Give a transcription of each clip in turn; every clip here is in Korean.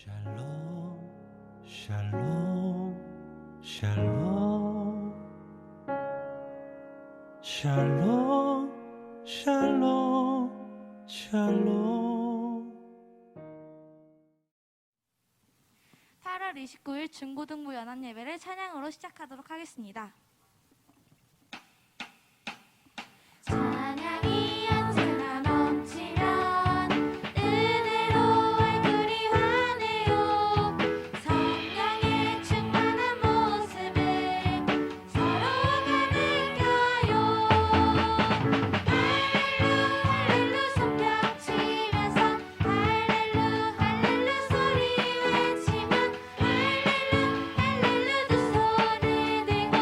샬롬 샬롬 샬롬 샬롬 샬롬 샬롬 8월 29일 중고등부 연합예배를 찬양으로 시작하도록 하겠습니다. 찬양이 언제나 넘치면 은혜로 얼굴이 환해요. 성령의 충만한 모습을 서로가 느껴요. 할렐루 할렐루 손뼉 치면서 할렐루 할렐루 소리 외치면 할렐루 할렐루 두 손을 들고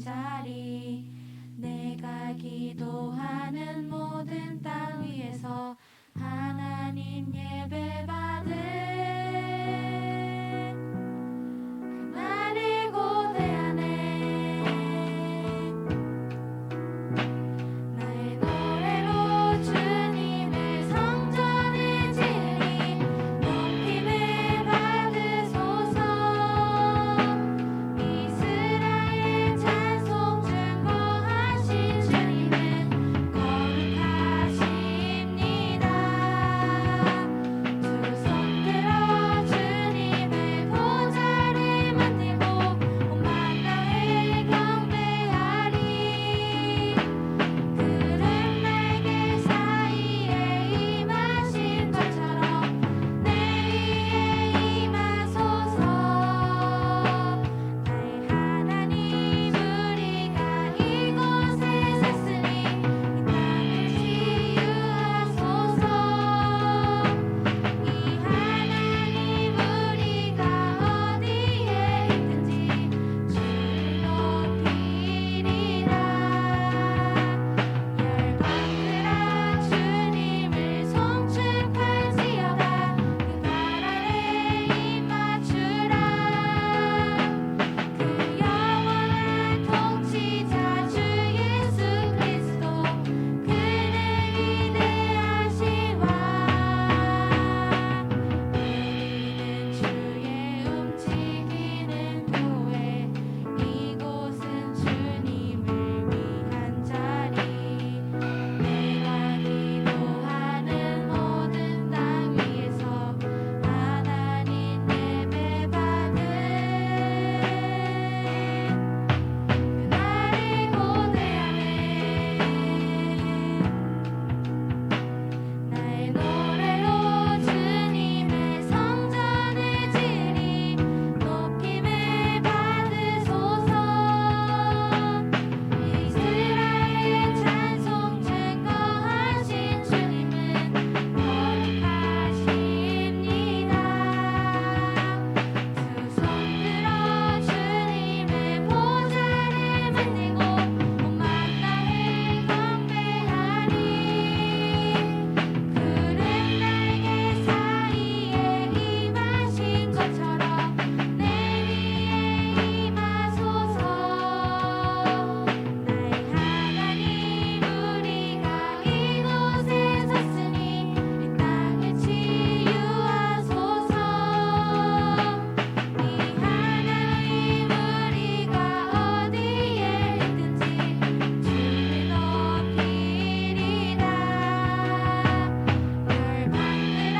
자리 내가 기도하는 모든 땅 위에서 하나님 예배 받을 그날을 고대하네 나의 노래로 주님의 성전을 지으리 높임을 받으소서 이스라엘 찬송 증거하신 주님은 거룩하십니다 두 손 들어 주님의 보좌를 만들고 온 만나에 경배하리 그름 날개 사이에 임하신 것처럼 내 위에 임하소서 나의 하나님 우리가 이곳에 섰으니 이 땅을 치유하소서 이 하나님 우리가 어디에 있든지 주를 높이리라 열방들아 주님을 송축할지어다 그 발 아래 입 맞추라 그 영원한 통치자 주 예수 그리스도 그는 위대하신 왕 우리는 주의 움직이는 교회 이곳은 주님을 위한 자리 내가 기도하는 모든 땅 위에서 하나님 예배 받을 그날을 고대하네 나의 노래로 주님의 성전을 지으리 높임을 받으소서 이스라엘 찬송 증거하신 주님은 거룩하십니다 두 손 들어 주님의 보좌를 만들고 온 만나에 경배하리 구름 날개 사이에 임하신 것처럼 내 위에 임하소서 나의 하나님 우리가 이곳에 섰으니 이 땅을 치유하소서 이 하나님 우리가 어디에 있든지 주를 높이리라 열방들아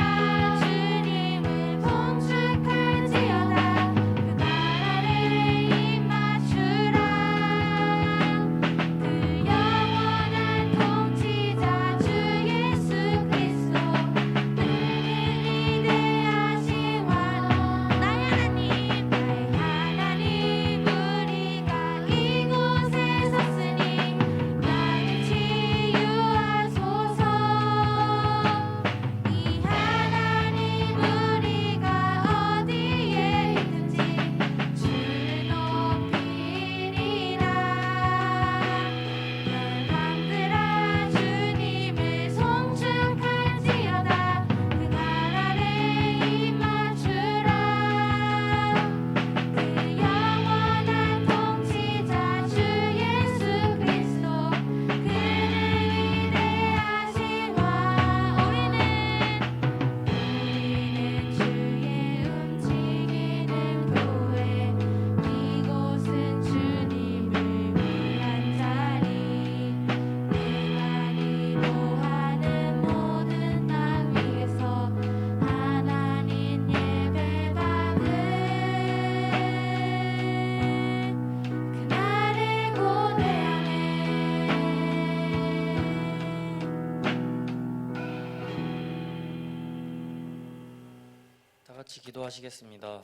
주님을 송축할지어다 그 발 아래 입 맞추라 그 영원한 통치자 주 예수 그리스도 그는 위대하신 왕 나의 하나님 우리가 이곳에 섰으니 나를 치유하소서 이 하나님 우리가 어디에 있든지 주를 높이리라 열방들아 주님을 송축할지어다 그 발 아래 입 맞추라 그 영원한 통치자 주 예수 그리스도 그는 위대하신 왕 우리는 주의 움직이는 교회 이곳은 주님을 위한 자리 내가 기도하는 모든 땅 위에서 하나님 예배 받을 그날을 고대하네 다 같이 기도하시겠습니다.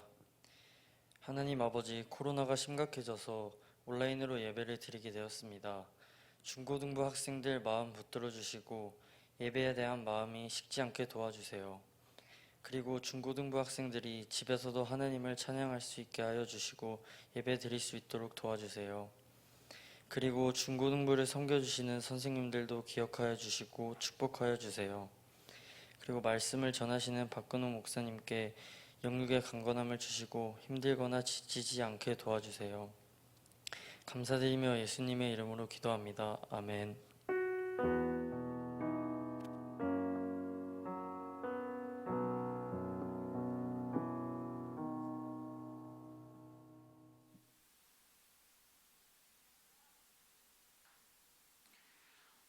하나님 아버지, 코로나가 심각해져서 온라인으로 예배를 드리게 되었습니다. 중고등부 학생들 마음 붙들어 주시고 예배에 대한 마음이 식지 않게 도와주세요. 그리고 중고등부 학생들이 집에서도 하나님을 찬양할 수 있게 하여 주시고 예배 드릴 수 있도록 도와주세요. 그리고 중고등부를 섬겨주시는 선생님들도 기억하여 주시고 축복하여 주세요. 그리고 말씀을 전하시는 박근호 목사님께 영육의 강건함을 주시고 힘들거나 지치지 않게 도와주세요. 감사드리며 예수님의 이름으로 기도합니다. 아멘.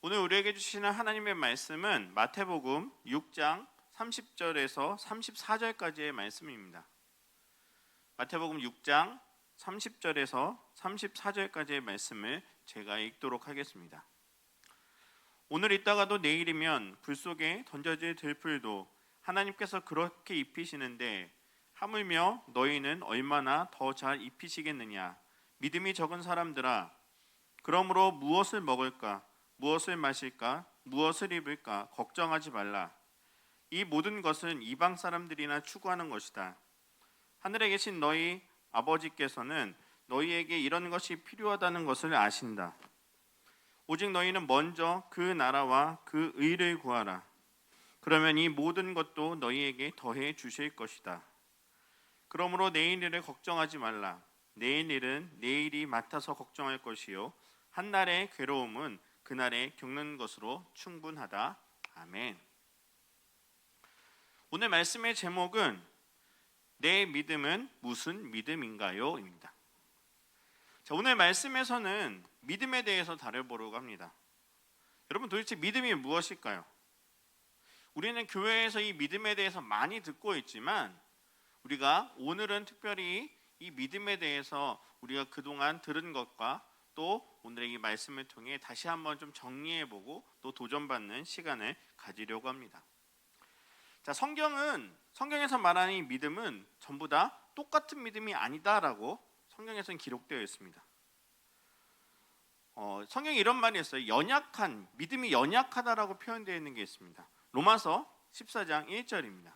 오늘 우리에게 주시는 하나님의 말씀은 마태복음 6장 30절에서 34절까지의 말씀입니다. 마태복음 6장 30절에서 34절까지의 말씀을 제가 읽도록 하겠습니다. 오늘 있다가도 내일이면 불 속에 던져질 들풀도 하나님께서 그렇게 입히시는데 하물며 너희는 얼마나 더 잘 입히시겠느냐. 믿음이 적은 사람들아, 그러므로 무엇을 먹을까, 무엇을 마실까, 무엇을 입을까 걱정하지 말라. 이 모든 것은 이방 사람들이나 추구하는 것이다. 하늘에 계신 너희 아버지께서는 너희에게 이런 것이 필요하다는 것을 아신다. 오직 너희는 먼저 그 나라와 그 의를 구하라. 그러면 이 모든 것도 너희에게 더해 주실 것이다. 그러므로 내일 일을 걱정하지 말라. 내일 일은 내일이 맡아서 걱정할 것이요 한날의 괴로움은 그날에 겪는 것으로 충분하다. 아멘. 오늘 말씀의 제목은 내 믿음은 무슨 믿음인가요? 입니다. 자, 오늘 말씀에서는 믿음에 대해서 다뤄보려고 합니다. 여러분, 도대체 믿음이 무엇일까요? 우리는 교회에서 이 믿음에 대해서 많이 듣고 있지만 우리가 오늘은 특별히 이 믿음에 대해서 우리가 그동안 들은 것과 또 오늘의 이 말씀을 통해 다시 한번 좀 정리해보고 또 도전받는 시간을 가지려고 합니다. 자, 성경에서 말하는 이 믿음은 전부 다 똑같은 믿음이 아니다라고 성경에서는 기록되어 있습니다. 성경에 이런 말이 있어요. 믿음이 연약하다라고 표현되어 있는 게 있습니다. 로마서 14장 1절입니다.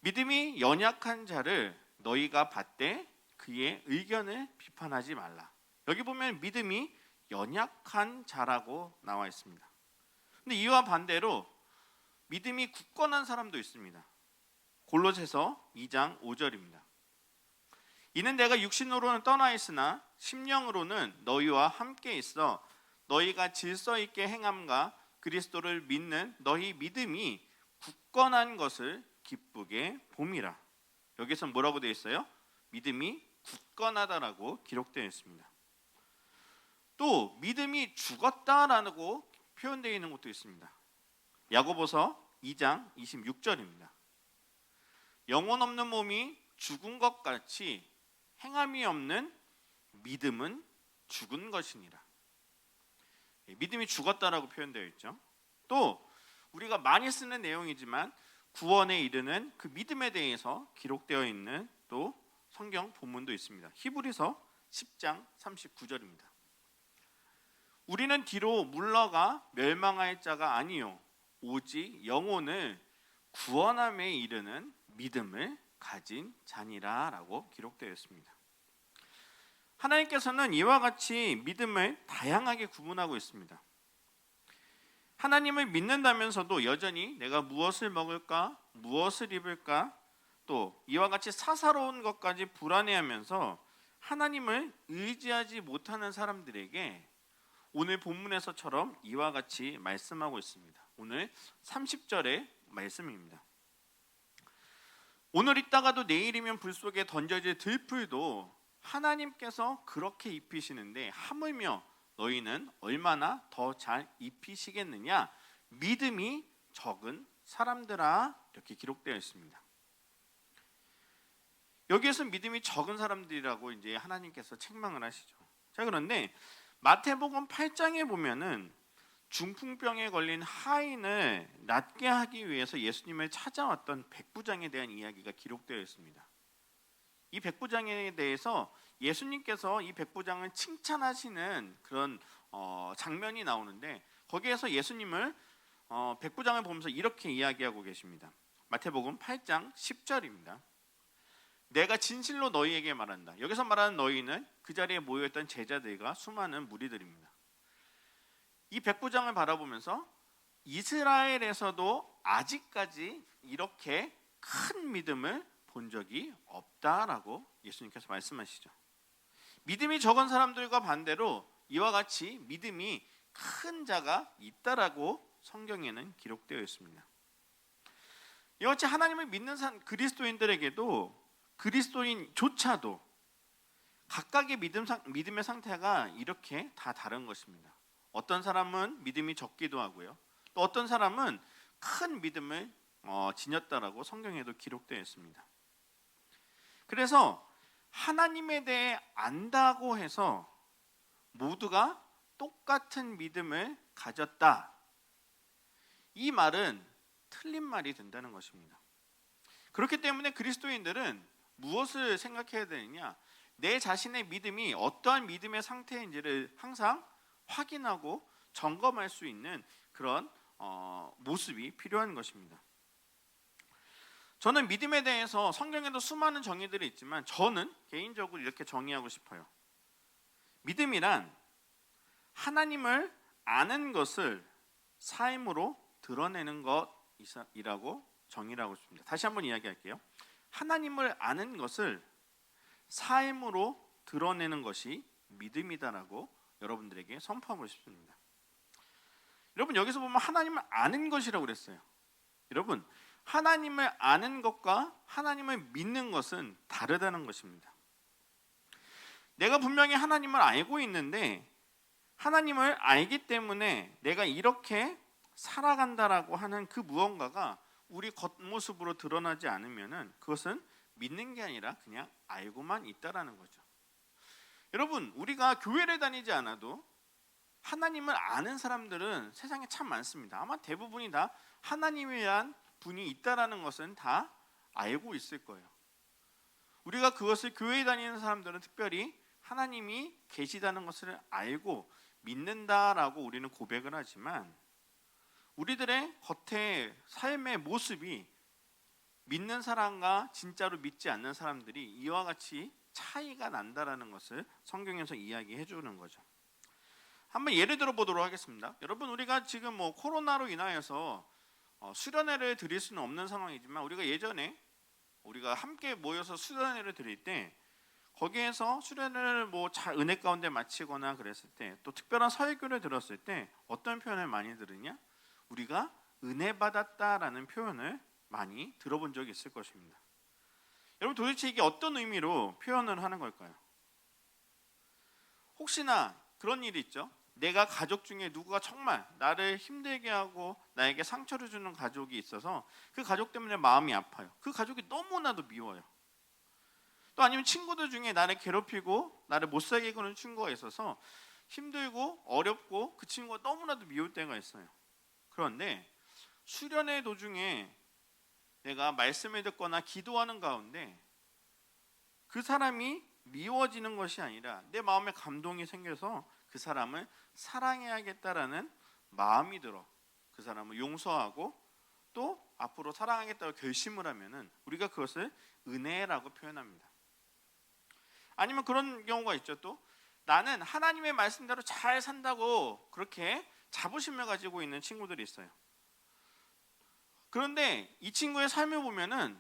믿음이 연약한 자를 너희가 받되 그의 의견을 비판하지 말라. 여기 보면 믿음이 연약한 자라고 나와 있습니다. 근데 이와 반대로 믿음이 굳건한 사람도 있습니다. 골로새서 2장 5절입니다. 이는 내가 육신으로는 떠나 있으나 심령으로는 너희와 함께 있어 너희가 질서 있게 행함과 그리스도를 믿는 너희 믿음이 굳건한 것을 기쁘게 봄이라. 여기서 뭐라고 되어 있어요? 믿음이 굳건하다라고 기록되어 있습니다. 또 믿음이 죽었다라고 표현되어 있는 것도 있습니다. 야고보서 2장 26절입니다. 영혼 없는 몸이 죽은 것 같이 행함이 없는 믿음은 죽은 것이니라. 믿음이 죽었다라고 표현되어 있죠. 또 우리가 많이 쓰는 내용이지만 구원에 이르는 그 믿음에 대해서 기록되어 있는 또 성경 본문도 있습니다. 히브리서 10장 39절입니다. 우리는 뒤로 물러가 멸망할 자가 아니요 오직 영혼을 구원함에 이르는 믿음을 가진 자니라 라고 기록되어 있습니다. 하나님께서는 이와 같이 믿음을 다양하게 구분하고 있습니다. 하나님을 믿는다면서도 여전히 내가 무엇을 먹을까, 무엇을 입을까, 또 이와 같이 사사로운 것까지 불안해하면서 하나님을 의지하지 못하는 사람들에게 오늘 본문에서처럼 이와 같이 말씀하고 있습니다. 오늘 30절의 말씀입니다. 오늘 있다가도 내일이면 불 속에 던져질 들풀도 하나님께서 그렇게 입히시는데 하물며 너희는 얼마나 더 잘 입히시겠느냐. 믿음이 적은 사람들아, 이렇게 기록되어 있습니다. 여기에서 믿음이 적은 사람들이라고 이제 하나님께서 책망을 하시죠. 자, 그런데 마태복음 8장에 보면은 중풍병에 걸린 하인을 낫게 하기 위해서 예수님을 찾아왔던 백부장에 대한 이야기가 기록되어 있습니다. 이 백부장에 대해서 예수님께서 이 백부장을 칭찬하시는 그런 장면이 나오는데 거기에서 예수님을 백부장을 보면서 이렇게 이야기하고 계십니다. 마태복음 8장 10절입니다. 내가 진실로 너희에게 말한다. 여기서 말하는 너희는 그 자리에 모여있던 제자들과 수많은 무리들입니다. 이 백부장을 바라보면서 이스라엘에서도 아직까지 이렇게 큰 믿음을 본 적이 없다라고 예수님께서 말씀하시죠. 믿음이 적은 사람들과 반대로 이와 같이 믿음이 큰 자가 있다라고 성경에는 기록되어 있습니다. 이와 같이 하나님을 믿는 그리스도인들에게도 그리스도인조차도 각각의 믿음의 상태가 이렇게 다 다른 것입니다. 어떤 사람은 믿음이 적기도 하고요. 또 어떤 사람은 큰 믿음을 지녔다라고 성경에도 기록되어 있습니다. 그래서 하나님에 대해 안다고 해서 모두가 똑같은 믿음을 가졌다. 이 말은 틀린 말이 된다는 것입니다. 그렇기 때문에 그리스도인들은 무엇을 생각해야 되느냐? 내 자신의 믿음이 어떠한 믿음의 상태인지를 항상 확인하고 점검할 수 있는 그런 모습이 필요한 것입니다. 저는 믿음에 대해서 성경에도 수많은 정의들이 있지만 저는 개인적으로 이렇게 정의하고 싶어요. 믿음이란 하나님을 아는 것을 삶으로 드러내는 것이라고 정의를 하고 싶습니다. 다시 한번 이야기할게요. 하나님을 아는 것을 삶으로 드러내는 것이 믿음이다라고 여러분들에게 선포하고 싶습니다. 여러분 여기서 보면 하나님을 아는 것이라고 그랬어요. 여러분 하나님을 아는 것과 하나님을 믿는 것은 다르다는 것입니다. 내가 분명히 하나님을 알고 있는데 하나님을 알기 때문에 내가 이렇게 살아간다라고 하는 그 무언가가 우리 겉모습으로 드러나지 않으면은 그것은 믿는 게 아니라 그냥 알고만 있다라는 거죠. 여러분 우리가 교회를 다니지 않아도 하나님을 아는 사람들은 세상에 참 많습니다. 아마 대부분이 다 하나님이란 분이 있다라는 것은 다 알고 있을 거예요. 우리가 그것을 교회에 다니는 사람들은 특별히 하나님이 계시다는 것을 알고 믿는다라고 우리는 고백을 하지만 우리들의 겉의 삶의 모습이 믿는 사람과 진짜로 믿지 않는 사람들이 이와 같이 차이가 난다라는 것을 성경에서 이야기해 주는 거죠. 한번 예를 들어 보도록 하겠습니다. 여러분 우리가 지금 코로나로 인하여서 수련회를 드릴 수는 없는 상황이지만 우리가 예전에 우리가 함께 모여서 수련회를 드릴 때 거기에서 수련을 은혜 가운데 마치거나 그랬을 때 또 특별한 설교를 들었을 때 어떤 표현을 많이 들으냐? 우리가 은혜 받았다라는 표현을 많이 들어본 적이 있을 것입니다. 여러분 도대체 이게 어떤 의미로 표현을 하는 걸까요? 혹시나 그런 일이 있죠. 내가 가족 중에 누구가 정말 나를 힘들게 하고 나에게 상처를 주는 가족이 있어서 그 가족 때문에 마음이 아파요. 그 가족이 너무나도 미워요. 또 아니면 친구들 중에 나를 괴롭히고 나를 못 살게 구는 친구가 있어서 힘들고 어렵고 그 친구가 너무나도 미울 때가 있어요. 그런데 수련회 도중에 내가 말씀을 듣거나 기도하는 가운데 그 사람이 미워지는 것이 아니라 내 마음에 감동이 생겨서 그 사람을 사랑해야겠다라는 마음이 들어 그 사람을 용서하고 또 앞으로 사랑하겠다고 결심을 하면은 우리가 그것을 은혜라고 표현합니다. 아니면 그런 경우가 있죠. 또 나는 하나님의 말씀대로 잘 산다고 그렇게 자부심을 가지고 있는 친구들이 있어요. 그런데 이 친구의 삶을 보면은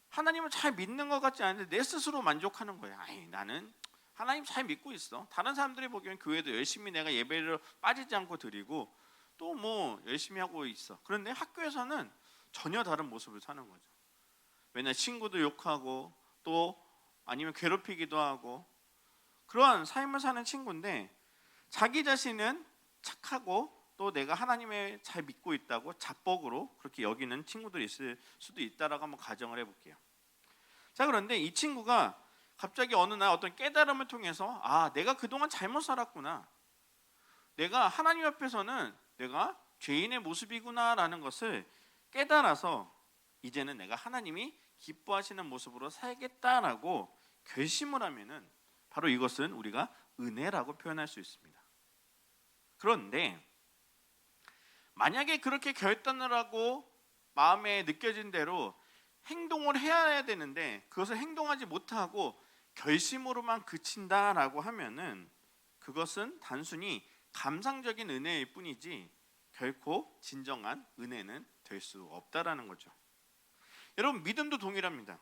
하나님을 잘 믿는 것 같지 않은데 내 스스로 만족하는 거예요. 나는 하나님 잘 믿고 있어. 다른 사람들이 보기엔 교회도 열심히 내가 예배를 빠지지 않고 드리고 또 열심히 하고 있어. 그런데 학교에서는 전혀 다른 모습을 사는 거죠. 맨날 친구도 욕하고 또 아니면 괴롭히기도 하고 그러한 삶을 사는 친구인데 자기 자신은 착하고 또 내가 하나님을 잘 믿고 있다고 자뻑으로 그렇게 여기는 친구들이 있을 수도 있다라고 한번 가정을 해볼게요. 자, 그런데 이 친구가 갑자기 어느 날 어떤 깨달음을 통해서 내가 그동안 잘못 살았구나. 내가 하나님 앞에서는 내가 죄인의 모습이구나라는 것을 깨달아서 이제는 내가 하나님이 기뻐하시는 모습으로 살겠다라고 결심을 하면은 바로 이것은 우리가 은혜라고 표현할 수 있습니다. 그런데 만약에 그렇게 결단을 하고 마음에 느껴진 대로 행동을 해야 되는데 그것을 행동하지 못하고 결심으로만 그친다라고 하면은 그것은 단순히 감상적인 은혜일 뿐이지 결코 진정한 은혜는 될 수 없다라는 거죠. 여러분, 믿음도 동일합니다.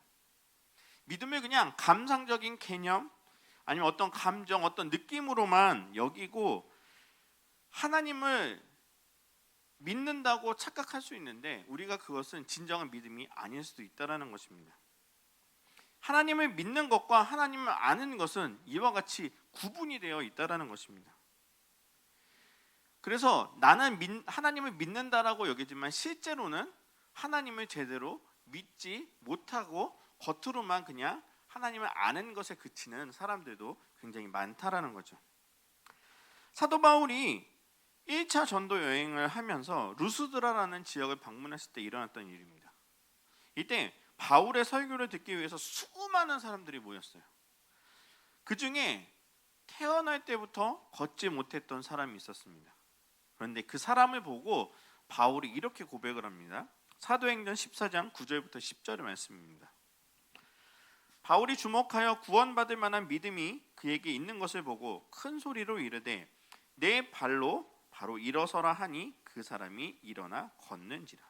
믿음을 그냥 감상적인 개념 아니면 어떤 감정, 어떤 느낌으로만 여기고 하나님을 믿는다고 착각할 수 있는데 우리가 그것은 진정한 믿음이 아닐 수도 있다는 것입니다. 하나님을 믿는 것과 하나님을 아는 것은 이와 같이 구분이 되어 있다는 것입니다. 그래서 나는 하나님을 믿는다라고 여기지만 실제로는 하나님을 제대로 믿지 못하고 겉으로만 그냥 하나님을 아는 것에 그치는 사람들도 굉장히 많다라는 거죠. 사도 바울이 1차 전도 여행을 하면서 루스드라라는 지역을 방문했을 때 일어났던 일입니다. 이때 바울의 설교를 듣기 위해서 수많은 사람들이 모였어요. 그 중에 태어날 때부터 걷지 못했던 사람이 있었습니다. 그런데 그 사람을 보고 바울이 이렇게 고백을 합니다. 사도행전 14장 9절부터 10절의 말씀입니다. 바울이 주목하여 구원받을 만한 믿음이 그에게 있는 것을 보고 큰 소리로 이르되 내 발로 바로 일어서라 하니 그 사람이 일어나 걷는지라.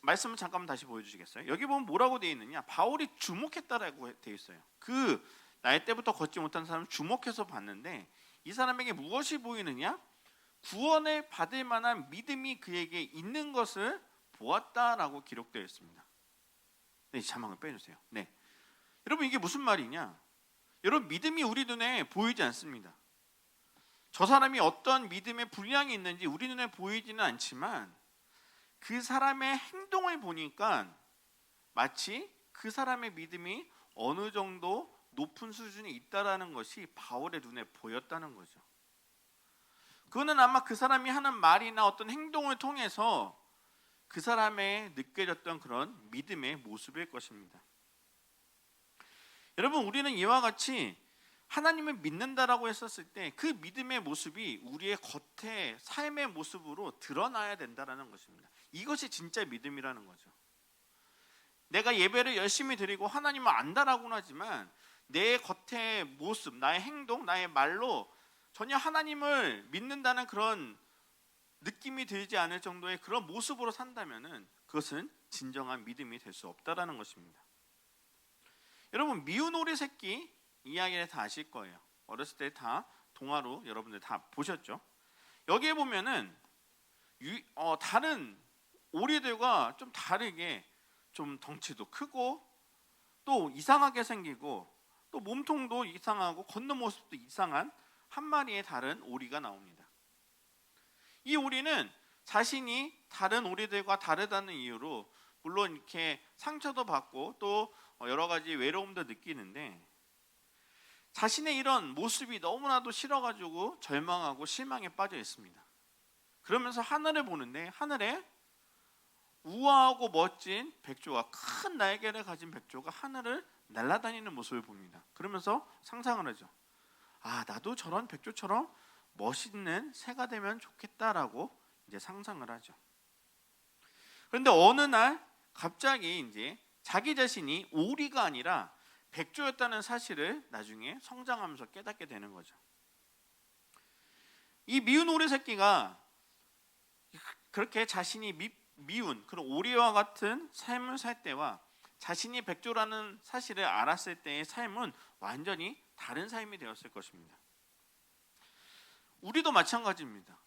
말씀을 잠깐만 다시 보여주시겠어요? 여기 보면 뭐라고 되어 있느냐? 바울이 주목했다라고 되어 있어요. 그 나이 때부터 걷지 못한 사람을 주목해서 봤는데 이 사람에게 무엇이 보이느냐? 구원을 받을 만한 믿음이 그에게 있는 것을 보았다라고 기록되어 있습니다. 네, 자막을 빼주세요. 네, 여러분 이게 무슨 말이냐? 여러분 믿음이 우리 눈에 보이지 않습니다. 저 사람이 어떤 믿음의 분량이 있는지 우리 눈에 보이지는 않지만 그 사람의 행동을 보니까 마치 그 사람의 믿음이 어느 정도 높은 수준이 있다라는 것이 바울의 눈에 보였다는 거죠. 그거는 아마 그 사람이 하는 말이나 어떤 행동을 통해서 그 사람의 느껴졌던 그런 믿음의 모습일 것입니다. 여러분, 우리는 이와 같이 하나님을 믿는다라고 했었을 때 그 믿음의 모습이 우리의 겉의 삶의 모습으로 드러나야 된다는 것입니다. 이것이 진짜 믿음이라는 거죠. 내가 예배를 열심히 드리고 하나님을 안다라고는 하지만 내 겉의 모습, 나의 행동, 나의 말로 전혀 하나님을 믿는다는 그런 느낌이 들지 않을 정도의 그런 모습으로 산다면은 그것은 진정한 믿음이 될 수 없다라는 것입니다. 여러분, 미운 오리 새끼 이야기를 다 아실 거예요. 어렸을 때 다 동화로 여러분들 다 보셨죠? 여기에 보면은 다른 오리들과 좀 다르게 좀 덩치도 크고 또 이상하게 생기고 또 몸통도 이상하고 걷는 모습도 이상한 한 마리의 다른 오리가 나옵니다. 이 오리는 자신이 다른 오리들과 다르다는 이유로 물론 이렇게 상처도 받고 또 여러 가지 외로움도 느끼는데 자신의 이런 모습이 너무나도 싫어가지고 절망하고 실망에 빠져 있습니다. 그러면서 하늘을 보는데 하늘에 우아하고 멋진 백조가, 큰 날개를 가진 백조가 하늘을 날아다니는 모습을 봅니다. 그러면서 상상을 하죠. 아, 나도 저런 백조처럼 멋있는 새가 되면 좋겠다라고 이제 상상을 하죠. 그런데 어느 날 갑자기 이제 자기 자신이 오리가 아니라 백조였다는 사실을 나중에 성장하면서 깨닫게 되는 거죠. 이 미운 오리 새끼가 그렇게 자신이 미운 그런 오리와 같은 삶을 살 때와 자신이 백조라는 사실을 알았을 때의 삶은 완전히 다른 삶이 되었을 것입니다. 우리도 마찬가지입니다.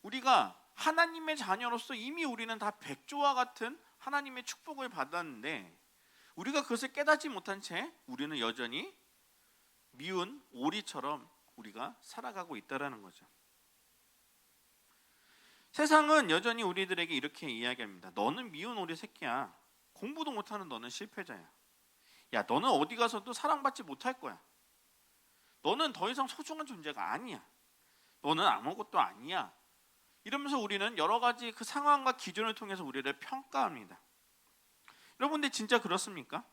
우리가 하나님의 자녀로서 이미 우리는 다 백조와 같은 하나님의 축복을 받았는데 우리가 그것을 깨닫지 못한 채 우리는 여전히 미운 오리처럼 우리가 살아가고 있다는 거죠. 세상은 여전히 우리들에게 이렇게 이야기합니다. 너는 미운 오리 새끼야. 공부도 못하는 너는 실패자야. 야, 너는 어디 가서도 사랑받지 못할 거야. 너는 더 이상 소중한 존재가 아니야. 너는 아무것도 아니야. 이러면서 우리는 여러 가지 그 상황과 기준을 통해서 우리를 평가합니다. 여러분들 진짜 그렇습니까?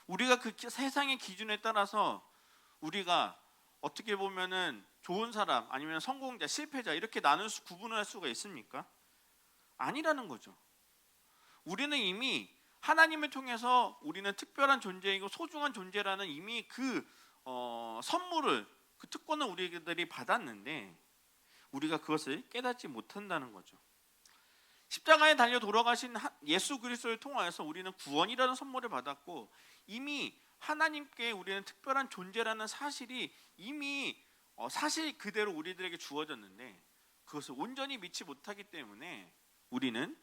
우리가 그 세상의 기준에 따라서 우리가 어떻게 보면은 좋은 사람 아니면 성공자, 실패자 이렇게 구분을 할 수가 있습니까? 아니라는 거죠. 우리는 이미 하나님을 통해서 우리는 특별한 존재이고 소중한 존재라는 이미 그 선물을, 그 특권을 우리들이 받았는데 우리가 그것을 깨닫지 못한다는 거죠. 십자가에 달려 돌아가신 예수 그리스도를 통하여서 우리는 구원이라는 선물을 받았고 이미 하나님께 우리는 특별한 존재라는 사실이 이미 사실 그대로 우리들에게 주어졌는데 그것을 온전히 믿지 못하기 때문에 우리는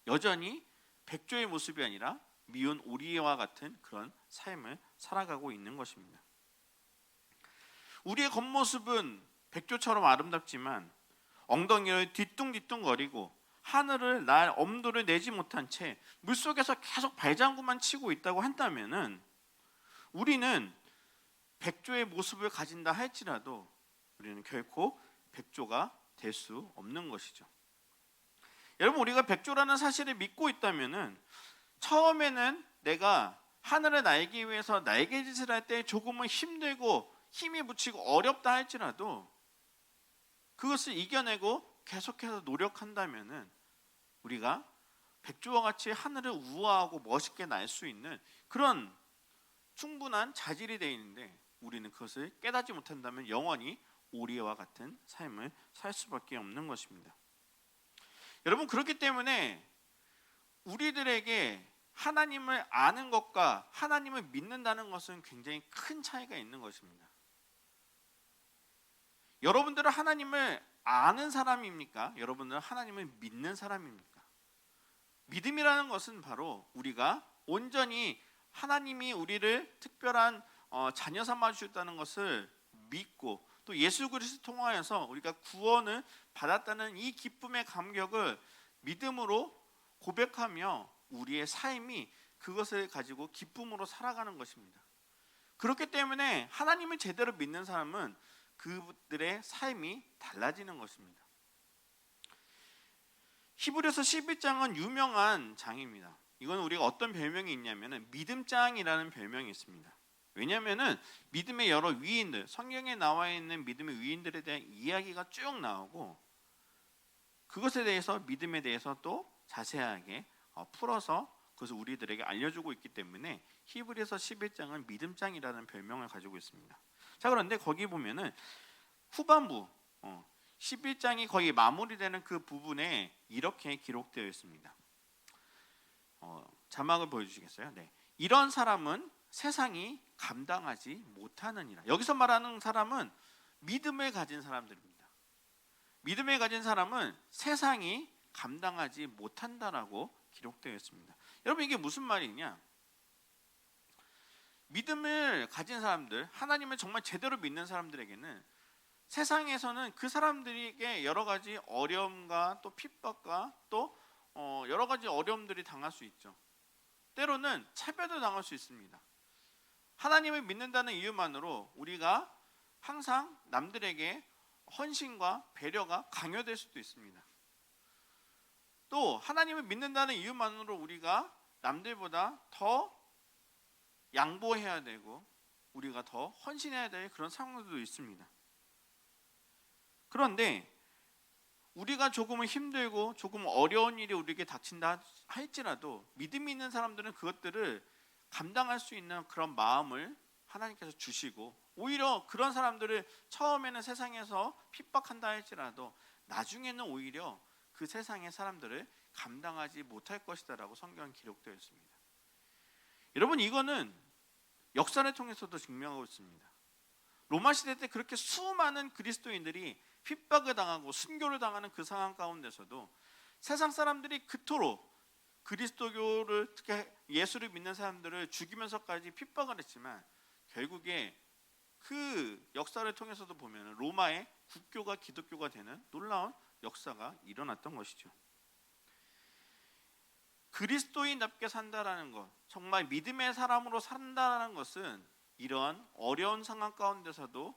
여전히 백조의 모습이 아니라 미운 오리와 같은 그런 삶을 살아가고 있는 것입니다. 우리의 겉모습은 백조처럼 아름답지만 엉덩이를 뒤뚱뒤뚱거리고 하늘을 날 엄두를 내지 못한 채 물속에서 계속 발장구만 치고 있다고 한다면은 우리는 백조의 모습을 가진다 할지라도 우리는 결코 백조가 될 수 없는 것이죠. 여러분, 우리가 백조라는 사실을 믿고 있다면은 처음에는 내가 하늘을 날기 위해서 날개짓을 할 때 조금은 힘들고 힘이 붙이고 어렵다 할지라도 그것을 이겨내고 계속해서 노력한다면은 우리가 백조와 같이 하늘을 우아하고 멋있게 날 수 있는 그런 충분한 자질이 되어 있는데 우리는 그것을 깨닫지 못한다면 영원히 오리와 같은 삶을 살 수밖에 없는 것입니다. 여러분, 그렇기 때문에 우리들에게 하나님을 아는 것과 하나님을 믿는다는 것은 굉장히 큰 차이가 있는 것입니다. 여러분들은 하나님을 아는 사람입니까? 여러분들은 하나님을 믿는 사람입니까? 믿음이라는 것은 바로 우리가 온전히 하나님이 우리를 특별한 자녀 삼아 주셨다는 것을 믿고 또 예수 그리스도 통하여서 우리가 구원을 받았다는 이 기쁨의 감격을 믿음으로 고백하며 우리의 삶이 그것을 가지고 기쁨으로 살아가는 것입니다. 그렇기 때문에 하나님을 제대로 믿는 사람은 그들의 삶이 달라지는 것입니다. 히브리서 11장은 유명한 장입니다. 이건 우리가 어떤 별명이 있냐면 믿음장이라는 별명이 있습니다. 왜냐하면 믿음의 여러 위인들, 성경에 나와 있는 믿음의 위인들에 대한 이야기가 쭉 나오고 그것에 대해서 믿음에 대해서 또 자세하게 풀어서 그것을 우리들에게 알려주고 있기 때문에 히브리서 11장은 믿음장이라는 별명을 가지고 있습니다. 자, 그런데 거기 보면은 후반부 11장이 거의 마무리되는 그 부분에 이렇게 기록되어 있습니다. 자막을 보여주시겠어요? 네. 이런 사람은 세상이 감당하지 못하느니라. 여기서 말하는 사람은 믿음을 가진 사람들입니다. 믿음을 가진 사람은 세상이 감당하지 못한다라고 기록되어 있습니다. 여러분, 이게 무슨 말이냐? 믿음을 가진 사람들, 하나님을 정말 제대로 믿는 사람들에게는 세상에서는 그 사람들에게 여러 가지 어려움과 또 핍박과 또 여러 가지 어려움들이 당할 수 있죠. 때로는 차별도 당할 수 있습니다. 하나님을 믿는다는 이유만으로 우리가 항상 남들에게 헌신과 배려가 강요될 수도 있습니다. 또 하나님을 믿는다는 이유만으로 우리가 남들보다 더 양보해야 되고 우리가 더 헌신해야 될 그런 상황들도 있습니다. 그런데 우리가 조금은 힘들고 조금 어려운 일이 우리에게 닥친다 할지라도 믿음이 있는 사람들은 그것들을 감당할 수 있는 그런 마음을 하나님께서 주시고 오히려 그런 사람들을 처음에는 세상에서 핍박한다 할지라도 나중에는 오히려 그 세상의 사람들을 감당하지 못할 것이다라고 성경은 기록되어 있습니다. 여러분, 이거는 역사를 통해서도 증명하고 있습니다. 로마 시대 때 그렇게 수많은 그리스도인들이 핍박을 당하고 순교를 당하는 그 상황 가운데서도 세상 사람들이 그토록 그리스도교를, 특히 예수를 믿는 사람들을 죽이면서까지 핍박을 했지만 결국에 그 역사를 통해서도 보면 로마의 국교가 기독교가 되는 놀라운 역사가 일어났던 것이죠. 그리스도인답게 산다라는 것, 정말 믿음의 사람으로 산다라는 것은 이러한 어려운 상황 가운데서도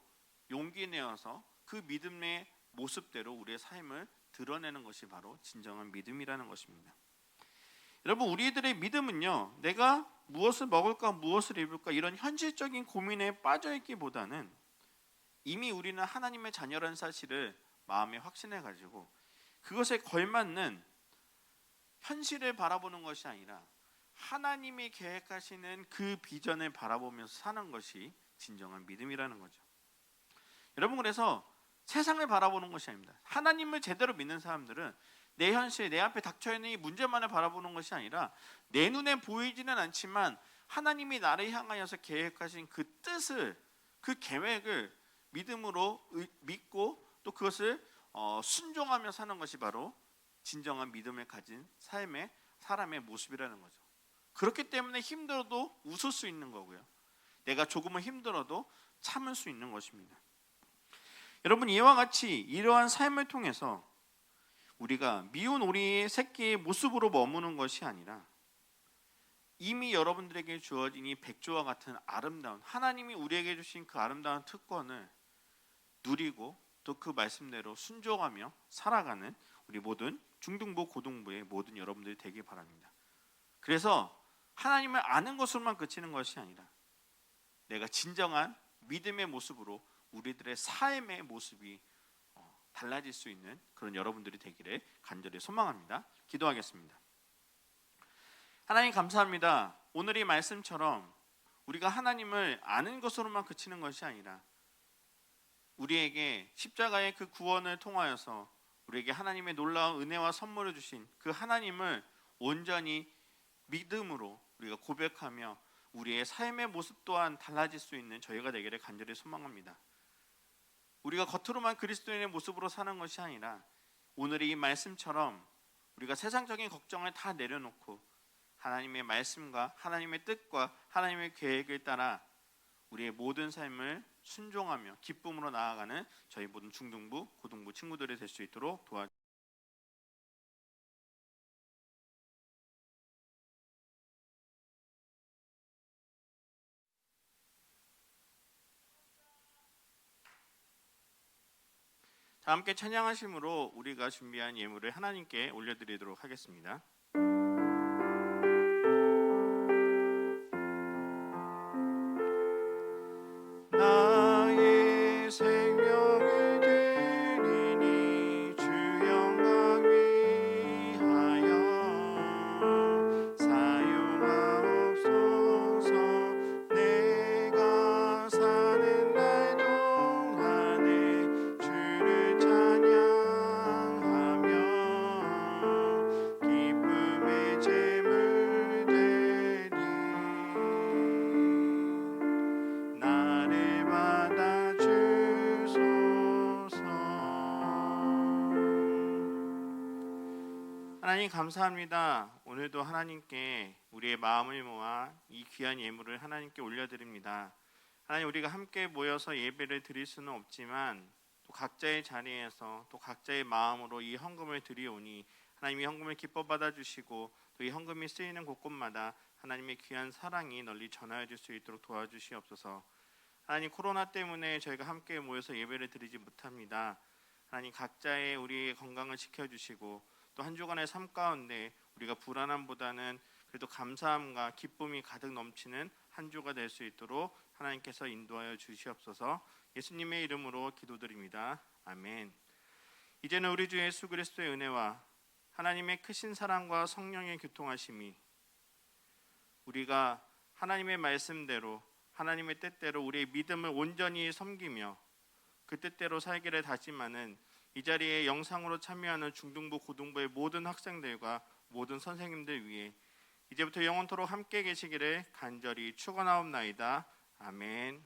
용기 내어서 그 믿음의 모습대로 우리의 삶을 드러내는 것이 바로 진정한 믿음이라는 것입니다. 여러분, 우리들의 믿음은요, 내가 무엇을 먹을까 무엇을 입을까 이런 현실적인 고민에 빠져있기보다는 이미 우리는 하나님의 자녀라는 사실을 마음에 확신해 가지고 그것에 걸맞는 현실을 바라보는 것이 아니라 하나님이 계획하시는 그 비전을 바라보면서 사는 것이 진정한 믿음이라는 거죠. 여러분, 그래서 세상을 바라보는 것이 아닙니다. 하나님을 제대로 믿는 사람들은 내 현실, 내 앞에 닥쳐있는 이 문제만을 바라보는 것이 아니라 내 눈에 보이지는 않지만 하나님이 나를 향하여서 계획하신 그 뜻을, 그 계획을 믿음으로 믿고 또 그것을 순종하며 사는 것이 바로 진정한 믿음을 가진 삶의 사람의 모습이라는 거죠. 그렇기 때문에 힘들어도 웃을 수 있는 거고요. 내가 조금은 힘들어도 참을 수 있는 것입니다. 여러분, 이와 같이 이러한 삶을 통해서 우리가 미운 오리의 새끼의 모습으로 머무는 것이 아니라 이미 여러분들에게 주어진 이 백조와 같은 아름다운, 하나님이 우리에게 주신 그 아름다운 특권을 누리고 또 그 말씀대로 순종하며 살아가는 우리 모든 중등부, 고등부의 모든 여러분들이 되길 바랍니다. 그래서 하나님을 아는 것으로만 그치는 것이 아니라 내가 진정한 믿음의 모습으로 우리들의 삶의 모습이 달라질 수 있는 그런 여러분들이 되기를 간절히 소망합니다. 기도하겠습니다. 하나님, 감사합니다. 오늘 이 말씀처럼 우리가 하나님을 아는 것으로만 그치는 것이 아니라 우리에게 십자가의 그 구원을 통하여서 우리에게 하나님의 놀라운 은혜와 선물을 주신 그 하나님을 온전히 믿음으로 우리가 고백하며 우리의 삶의 모습 또한 달라질 수 있는 저희가 되기를 간절히 소망합니다. 우리가 겉으로만 그리스도인의 모습으로 사는 것이 아니라 오늘의 이 말씀처럼 우리가 세상적인 걱정을 다 내려놓고 하나님의 말씀과 하나님의 뜻과 하나님의 계획을 따라 우리의 모든 삶을 순종하며 기쁨으로 나아가는 저희 모든 중등부, 고등부 친구들이 될 수 있도록 도와주시옵소서. 자, 함께 찬양하심으로 우리가 준비한 예물을 하나님께 올려드리도록 하겠습니다. 나의 생명을 드리니 주 영광 위하여 사용하옵소서. 내가 사는 날 동안에 주를 찬양하며 기쁨의 제물 되리. 나를 받아주소서. 하나님, 감사합니다. 오늘도 하나님께 우리의 마음을 모아 이 귀한 예물을 하나님께 올려드립니다. 하나님, 우리가 함께 모여서 예배를 드릴 수는 없지만 또 각자의 자리에서 또 각자의 마음으로 이 헌금을 드리오니 하나님이 헌금을 기뻐 받아주시고 또 이 헌금이 쓰이는 곳곳마다 하나님의 귀한 사랑이 널리 전하여질 수 있도록 도와주시옵소서. 하나님, 코로나 때문에 저희가 함께 모여서 예배를 드리지 못합니다. 하나님, 각자의 우리의 건강을 지켜주시고 또 한 주간의 삶 가운데 우리가 불안함보다는 그래도 감사함과 기쁨이 가득 넘치는 한 주가 될 수 있도록 하나님께서 인도하여 주시옵소서. 예수님의 이름으로 기도드립니다. 아멘. 이제는 우리 주 예수 그리스도의 은혜와 하나님의 크신 사랑과 성령의 교통하심이 우리가 하나님의 말씀대로 하나님의 뜻대로 우리의 믿음을 온전히 섬기며 그 뜻대로 살기를 다짐하는 이 자리에 영상으로 참여하는 중등부, 고등부의 모든 학생들과 모든 선생님들 위해 이제부터 영원토록 함께 계시기를 간절히 축원하옵나이다. 아멘.